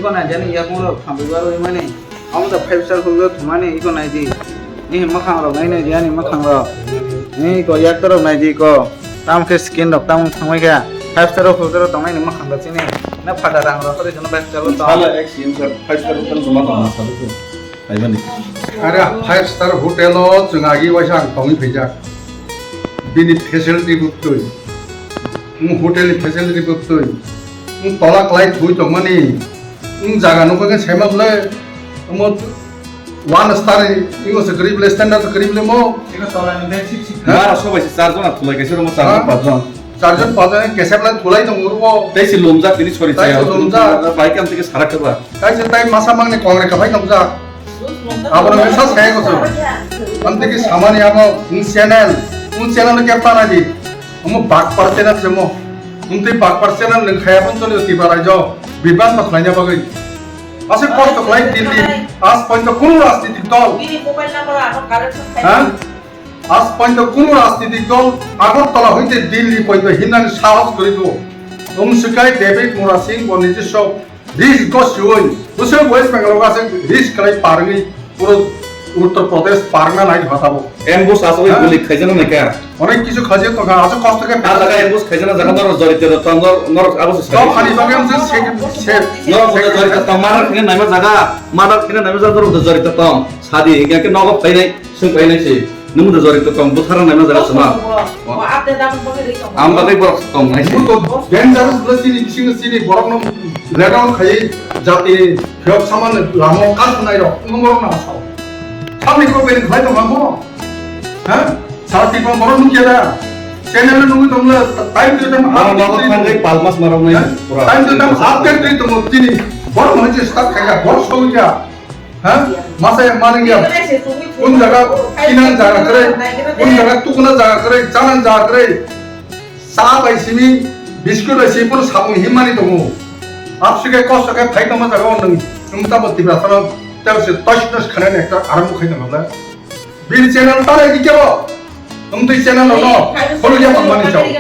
iko na jani ya ko thambi baro imane amda 5 star khullo thumane iko nai di ni makhang ro ngai ne jani makhang ro ni ko yak taro nai di ko tam ke skin dok tam thangmai kya 5 star khullo tongai ni makhang ga chini na phada rang ro kore jono 5 star lo to hala action sir 5 star hotel jama tama salu aibani अरे 5 star hotel जोंहागी वाइसा गावनि फैजा बिनि facility बुक्तुय hotel facility बुक्तुय तला क्लाइ थुइ तमनि जागा नखो सेमले मो 1 star इगो से गरीब standard गरीब ले मो iko tola ni dek sik sik mara sobai charjon athulai kaise ro mo charjon pajon चारजन पाजन केसेबला थुलाइ दं उरबो taisi lomja tini sori chai Taisi lomja. bike am tike sarak ba काइसे ताइ मासा मांगने कांग्रे का भाई नमजा आबरो मेसा सायको छ अन्ते कि सामान्य अब उन चैनल के पाना जी हम बाग पर चैनल से मो उनते बाग पर चैनल न खाया पन चले ति बाराय जो विवाद त खलाइना बगै आसे कष्ट खलाइ दिल्ली आज पन्त कुन राजनीतिक दल Bini mobile number ako correction हां आज पन्त कुन राजनीतिक दल আগরতলা হইতে দিল্লি পর্যন্ত হিনান সাহস করিব ওমসুকাই ডেভিড মোরা সিং বনিজি সব রিস গসুই বুসে ওয়েস্ট বেঙ্গল গাছে রিস কলাই পারগি পুরো উত্তর প্রদেশ পারনা নাই হতাবো ambus asoi goli khaijana na kya অনেক কিছু খাজে তো আছে কষ্ট কে a jaga ambus khaijana jaga nor jorite ro tangor nor abos সব খালি বাগে আমি সে nor boda jorite tam marar khine naima jaga marar khine naima jaga ro jorite tam sadi engya ke nogo painai sung painai se numu da jorite tam buthara naima jaga sama update ako bagay am bagai borok tam nai se তো dangerous প্লাসিনি Singh সিনি বরক ন রেডাউন খাই জাতি fake সামান লামো কাজ নাই র নমর না Sao সামনে কো বেন খাই তো মামো হ্যাঁ সাথী কো বড় নুকিয়া চ্যানেল নুকি তোমরা টাইম তো তুমি mara nogo thangai palmas marau nai pura time তো তুমি আপডেট দিই তো তিনি বড় মানে স্টার্ট খাইয়া বড় সৌজা হ্যাঁ মাসে মানে গিয়া কোন জায়গা কিনান জায়গা করে কোন জায়গা তুকুনা জায়গা করে জানান জায়গা করে सा बायसिनि बिस्कुट बायसि पुर सामु हिमानि दङ आपसुके कष्टके फाइटमा जागा नों ताबति ब्रासना ताबसे टच खाने एकटा आराम खाइनो होला बिल चैनल तारे दिकेबो नों दै चैनल न फलुया मानि जाव